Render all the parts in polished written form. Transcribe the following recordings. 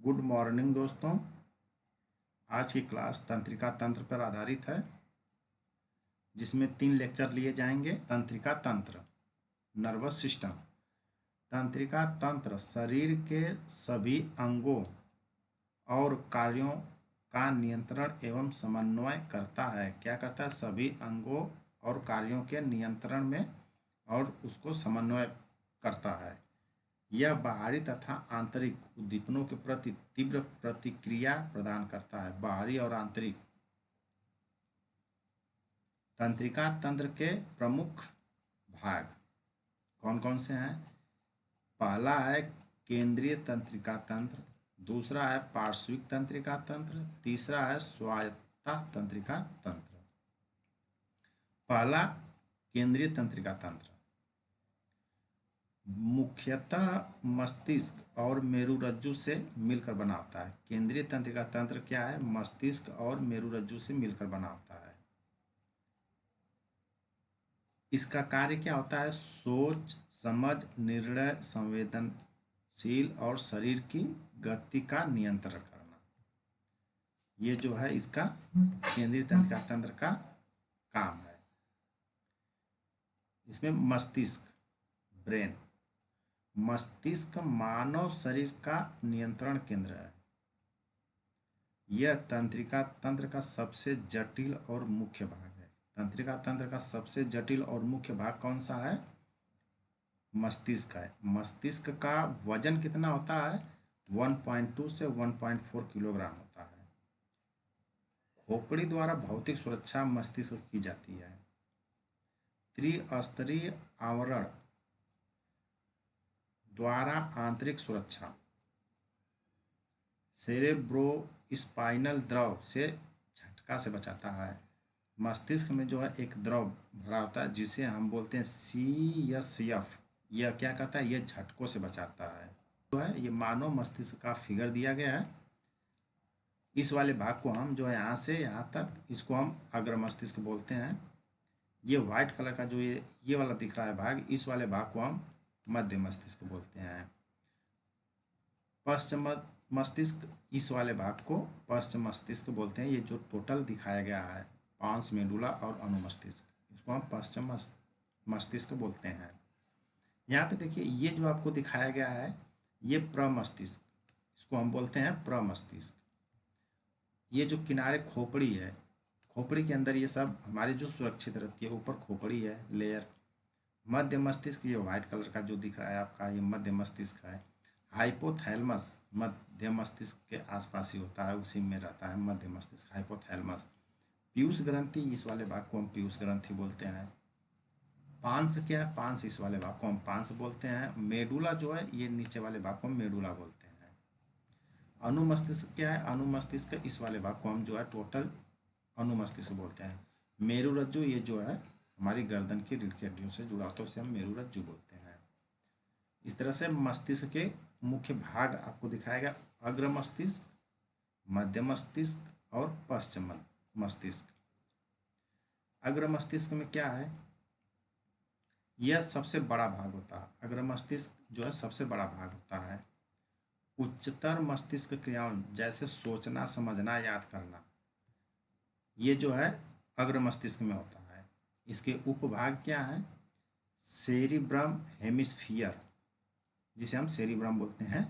Good morning दोस्तों। आज की क्लास तंत्रिका तंत्र पर आधारित है, जिसमें 3 लेक्चर लिए जाएंगे। तंत्रिका तंत्र, नर्वस सिस्टम। तंत्रिका तंत्र शरीर के सभी अंगों और कार्यों का नियंत्रण एवं समन्वय करता है। क्या करता है? सभी अंगों और कार्यों के नियंत्रण में और उसको समन्वय करता है। यह बाहरी तथा आंतरिक उद्दीपनों के प्रति तीव्र प्रतिक्रिया प्रदान करता है। बाहरी और आंतरिक। तंत्रिका तंत्र के प्रमुख भाग कौन कौन से हैं? पहला है केंद्रीय तंत्रिका तंत्र, दूसरा है पार्श्विक तंत्रिका तंत्र, तीसरा है स्वायत्त तंत्रिका तंत्र। पहला केंद्रीय तंत्रिका तंत्र मुख्यतः मस्तिष्क और मेरुरज्जु से मिलकर बना होता है। केंद्रीय तंत्रिका तंत्र क्या है? मस्तिष्क और मेरुरज्जु से मिलकर बना होता है। इसका कार्य क्या होता है? सोच, समझ, निर्णय, संवेदनशील और शरीर की गति का नियंत्रण करना। ये जो है इसका केंद्रीय तंत्रिका तंत्र का काम है। इसमें मस्तिष्क, ब्रेन, मस्तिष्क मानव शरीर का नियंत्रण केंद्र है। यह तंत्रिका तंत्र का सबसे जटिल और मुख्य भाग है। तंत्रिका तंत्र का सबसे जटिल और मुख्य भाग कौन सा है? मस्तिष्क है। मस्तिष्क का वजन कितना होता है? 1.2 से 1.4 किलोग्राम होता है। खोपड़ी द्वारा भौतिक सुरक्षा मस्तिष्क की जाती है। त्रिस्तरीय आवरण द्वारा आंतरिक सुरक्षा। सेरेब्रोस्पाइनल द्रव से झटका से बचाता है। मस्तिष्क में जो है एक द्रव भरा होता है जिसे हम बोलते हैं CSF। यह क्या करता है? यह झटकों से बचाता है। जो है ये मानव मस्तिष्क का फिगर दिया गया है। इस वाले भाग को हम जो है यहाँ से यहाँ तक, इसको हम अग्र मस्तिष्क बोलते हैं। ये व्हाइट कलर का जो ये वाला दिख रहा है भाग, इस वाले भाग को हम मध्य मस्तिष्क बोलते हैं। पश्चिम मस्तिष्क, इस वाले भाग को पश्चिम मस्तिष्क बोलते हैं। ये जो टोटल दिखाया गया है पांस मेडुला और अनुमस्तिष्क, इसको हम पश्चिम मस्तिष्क बोलते हैं। यहाँ पे देखिए ये जो आपको दिखाया गया है ये प्रमस्तिष्क, इसको हम बोलते हैं प्रमस्तिष्क। ये जो किनारे खोपड़ी है, खोपड़ी के अंदर ये सब हमारी जो सुरक्षित रहती है, ऊपर खोपड़ी है लेयर। मध्य मस्तिष्क, ये व्हाइट कलर का जो दिख रहा है आपका, ये मध्य मस्तिष्क है। हाइपोथैलेमस मध्य मस्तिष्क के आसपास ही होता है, उसी में रहता है मध्य मस्तिष्क, हाइपोथैलेमस। पीयूष ग्रंथि, इस वाले भाग को हम पीयूष ग्रंथि बोलते हैं। पांस क्या है? पांस, इस वाले भाग को हम पांस बोलते हैं। मेडुला जो है ये नीचे वाले भाग को हम मेडुला बोलते हैं। अनुमस्तिष्क क्या है? अनुमस्तिष्क, इस वाले भाग को हम जो है टोटल अनुमस्तिष्क बोलते हैं। मेरुरज्जु, ये जो है हमारी गर्दन की रीढ़ की हड्डियों से जुड़ा होता है, उसे हम मेरुरज्जु बोलते हैं। इस तरह से मस्तिष्क के मुख्य भाग आपको दिखाया गया। अग्र मस्तिष्क, मध्य मस्तिष्क और पश्चिम मस्तिष्क। अग्र मस्तिष्क में क्या है? यह सबसे बड़ा भाग होता है। अग्र मस्तिष्क जो है सबसे बड़ा भाग होता है। उच्चतर मस्तिष्क क्रियाओं जैसे सोचना, समझना, याद करना, ये जो है अग्र मस्तिष्क में होता है। इसके उपभाग क्या है? सेरिब्रम हेमिस्फीयर, जिसे हम सेरिब्रम बोलते हैं।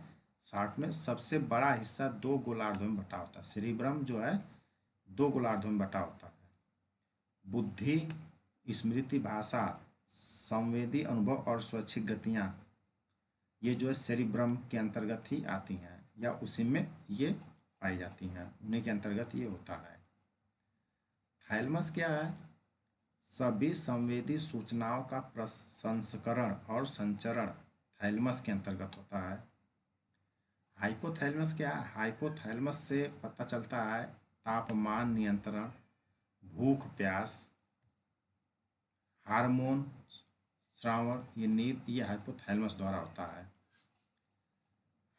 शॉर्ट में सबसे बड़ा हिस्सा 2 गोलार्धों में बटा होता है। सेरिब्रम जो है 2 गोलार्धों में बटा होता है। बुद्धि, स्मृति, भाषा, संवेदी अनुभव और स्वैच्छिक गतियाँ, ये जो है सेरिब्रम के अंतर्गत ही आती हैं या उसी में ये पाई जाती हैं, उन्हीं के अंतर्गत ये होता है। थैलेमस क्या है? सभी संवेदी सूचनाओं का प्रसंस्करण और संचरण थैलेमस के अंतर्गत होता है। हाइपोथैलेमस क्या है? हाइपोथैलेमस से पता चलता है तापमान नियंत्रण, भूख प्यास, हार्मोन श्रावण, ये नींद, ये हाइपोथैलेमस द्वारा होता है।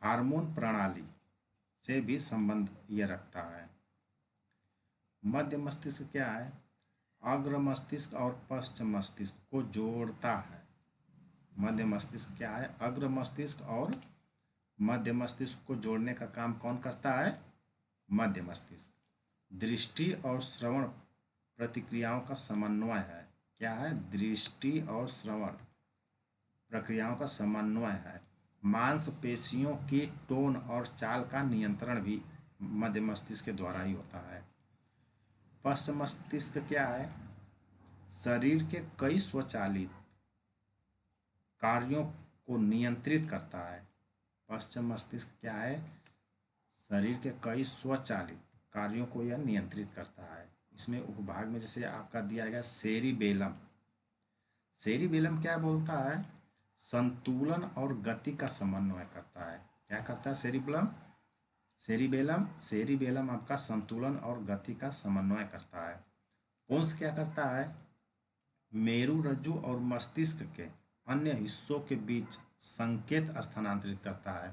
हार्मोन प्रणाली से भी संबंध ये रखता है। मध्य मस्तिष्क क्या है? अग्र मस्तिष्क और पश्चिम मस्तिष्क को जोड़ता है। मध्य मस्तिष्क क्या है? अग्र मस्तिष्क और मध्य मस्तिष्क को जोड़ने का काम कौन करता है? मध्य मस्तिष्क। दृष्टि और श्रवण प्रतिक्रियाओं का समन्वय है। क्या है? दृष्टि और श्रवण प्रक्रियाओं का समन्वय है। मांसपेशियों की टोन और चाल का नियंत्रण भी मध्य मस्तिष्क के द्वारा ही होता है। पश्च मस्तिष्क क्या है? शरीर के कई स्वचालित कार्यों को नियंत्रित करता है। पश्चिम मस्तिष्क क्या है? शरीर के कई स्वचालित कार्यों को यह नियंत्रित करता है। इसमें उपभाग में जैसे आपका दिया गया सेरिबेलम। सेरिबेलम क्या बोलता है? संतुलन और गति का समन्वय करता है। क्या करता है सेरिबेलम? सेरिबेलम आपका संतुलन और गति का समन्वय करता है। पोन्स क्या करता है? मेरु रज्जु और मस्तिष्क के अन्य हिस्सों के बीच संकेत स्थानांतरित करता है।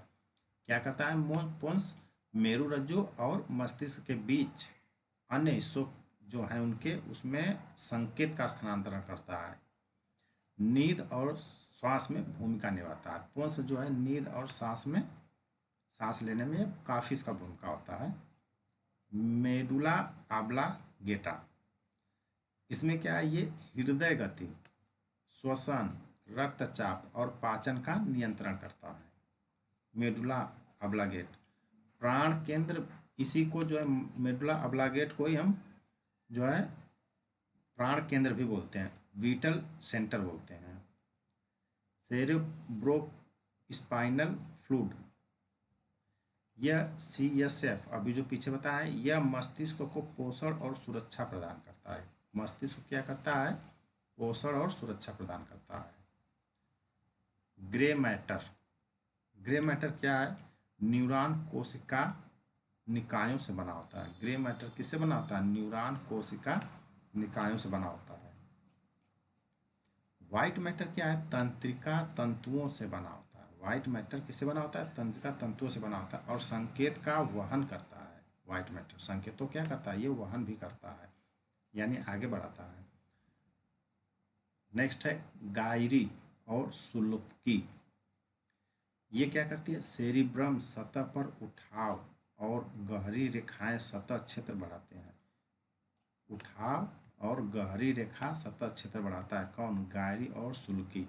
क्या करता है पोन्स? मेरु रज्जु और मस्तिष्क के बीच अन्य हिस्सों जो हैं उनके उसमें संकेत का स्थानांतरण करता है। नींद और श्वास में भूमिका निभाता है। पोन्स जो है नींद और सांस लेने में काफ़ी इसका भूमिका होता है। मेडुला ऑब्लांगेटा, इसमें क्या है? ये हृदय गति, श्वसन, रक्तचाप और पाचन का नियंत्रण करता है। मेडुला ऑब्लांगेट प्राण केंद्र, इसी को जो है मेडुला ऑब्लांगेट को ही हम जो है प्राण केंद्र भी बोलते हैं, विटल सेंटर बोलते हैं। सेरेब्रो स्पाइनल फ्लूइड, यह CSF अभी जो पीछे बताया है, यह मस्तिष्क को पोषण और सुरक्षा प्रदान करता है। मस्तिष्क क्या करता है? पोषण और सुरक्षा प्रदान करता है। ग्रे मैटर, ग्रे मैटर क्या है? न्यूरॉन कोशिका निकायों से बना होता है। ग्रे मैटर किससे बना होता है? न्यूरॉन कोशिका निकायों से बना होता है। व्हाइट मैटर क्या है? तंत्रिका तंतुओं से बना होता है। व्हाइट मैटर किससे बना होता है? तंत्रिका तंतुओं से बना होता है और संकेत का वहन करता है। व्हाइट मैटर संकेतों क्या करता है? ये वहन भी करता है, यानी आगे बढ़ाता है। नेक्स्ट है गायरी और सुलुकी। ये क्या करती है? सेरिब्रम सतह पर उठाव और गहरी रेखाएं सतह क्षेत्र बढ़ाते हैं। उठाव और गहरी रेखा सतह क्षेत्र बढ़ाता है। कौन? गायरी और सुलुकी।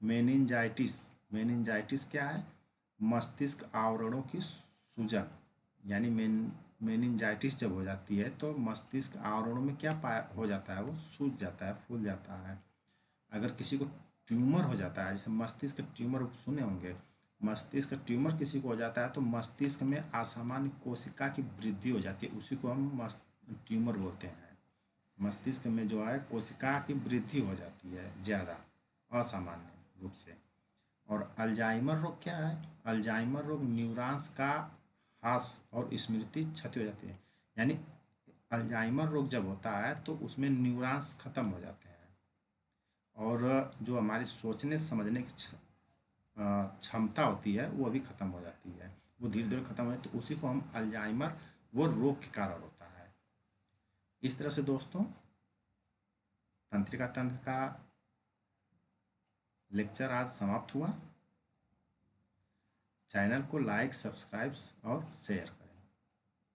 मेनिंजाइटिस, मेनिंजाइटिस क्या है? मस्तिष्क आवरणों की सूजन, यानी मेनिंजाइटिस जब हो जाती है तो मस्तिष्क आवरणों में क्या हो जाता है? वो सूज जाता है, फूल जाता है। अगर किसी को ट्यूमर हो जाता है, जैसे मस्तिष्क ट्यूमर सुने होंगे, मस्तिष्क ट्यूमर किसी को हो जाता है तो मस्तिष्क में असामान्य कोशिका की वृद्धि हो जाती है, उसी को हम ट्यूमर बोलते हैं। मस्तिष्क में जो है कोशिका की वृद्धि हो जाती है ज़्यादा असामान्य रूप से। और अल्जाइमर रोग क्या है? अल्जाइमर रोग न्यूरॉन्स का ह्रास और स्मृति क्षति हो जाती है। यानी अल्जाइमर रोग जब होता है तो उसमें न्यूरॉन्स खत्म हो जाते हैं और जो हमारी सोचने समझने की क्षमता होती है वो अभी ख़त्म हो जाती है, वो धीरे धीरे ख़त्म हो जाती है। तो उसी को हम अल्जाइमर, वो रोग के कारण होता है। इस तरह से दोस्तों तंत्रिका तंत्र का लेक्चर आज समाप्त हुआ। चैनल को लाइक, सब्सक्राइब और शेयर